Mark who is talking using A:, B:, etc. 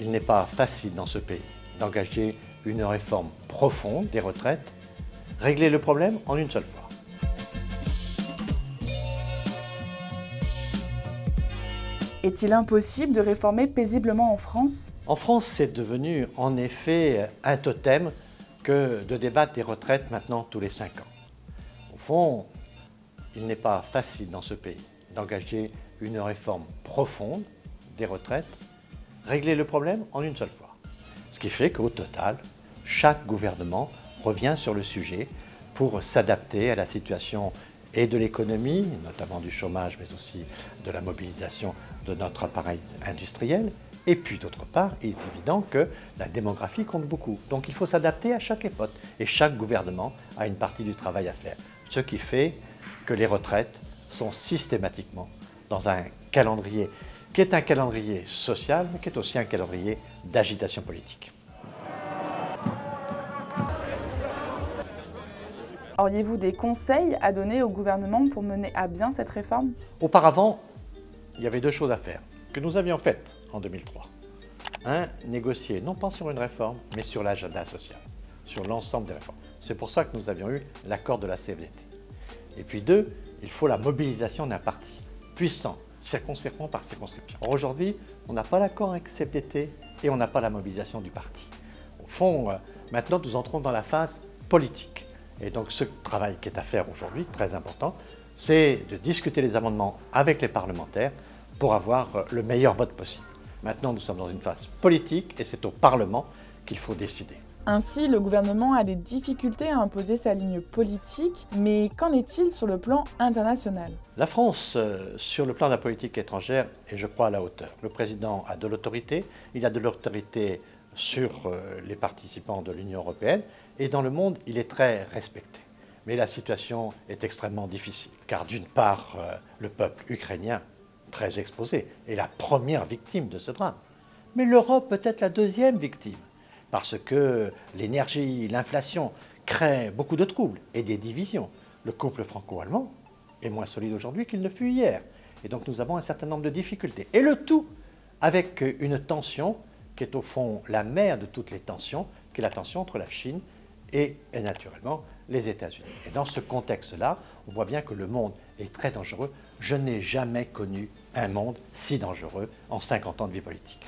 A: Il n'est pas facile dans ce pays d'engager une réforme profonde des retraites, régler le problème en une seule fois.
B: Est-il impossible de réformer paisiblement en France?
A: En France, c'est devenu en effet un totem que de débattre des retraites maintenant tous les 5 ans. Au fond, il n'est pas facile dans ce pays d'engager une réforme profonde des retraites, régler le problème en une seule fois. Ce qui fait qu'au total, chaque gouvernement revient sur le sujet pour s'adapter à la situation et de l'économie, notamment du chômage, mais aussi de la mobilisation de notre appareil industriel. Et puis d'autre part, il est évident que la démographie compte beaucoup. Donc il faut s'adapter à chaque époque. Et chaque gouvernement a une partie du travail à faire. Ce qui fait que les retraites sont systématiquement dans un calendrier qui est un calendrier social, mais qui est aussi un calendrier d'agitation politique.
B: Auriez-vous des conseils à donner au gouvernement pour mener à bien cette réforme?
A: Auparavant, il y avait 2 choses à faire, que nous avions faites en 2003. 1, négocier, non pas sur une réforme, mais sur l'agenda social, sur l'ensemble des réformes. C'est pour ça que nous avions eu l'accord de la CFDT. Et puis 2, il faut la mobilisation d'un parti puissant, circonscription par circonscription. Or aujourd'hui, on n'a pas l'accord avec CFDT et on n'a pas la mobilisation du parti. Au fond, maintenant nous entrons dans la phase politique. Et donc ce travail qui est à faire aujourd'hui, très important, c'est de discuter les amendements avec les parlementaires pour avoir le meilleur vote possible. Maintenant, nous sommes dans une phase politique et c'est au Parlement qu'il faut décider.
B: Ainsi, le gouvernement a des difficultés à imposer sa ligne politique, mais qu'en est-il sur le plan international?
A: La France, sur le plan de la politique étrangère, est, je crois, à la hauteur. Le président a de l'autorité, il a de l'autorité sur les participants de l'Union européenne, et dans le monde, il est très respecté. Mais la situation est extrêmement difficile, car d'une part, le peuple ukrainien, très exposé, est la première victime de ce drame. Mais l'Europe peut être la deuxième victime, parce que l'énergie, l'inflation créent beaucoup de troubles et des divisions. Le couple franco-allemand est moins solide aujourd'hui qu'il ne fut hier. Et donc nous avons un certain nombre de difficultés. Et le tout avec une tension qui est au fond la mère de toutes les tensions, qui est la tension entre la Chine et naturellement les États-Unis. Et dans ce contexte-là, on voit bien que le monde est très dangereux. Je n'ai jamais connu un monde si dangereux en 50 ans de vie politique.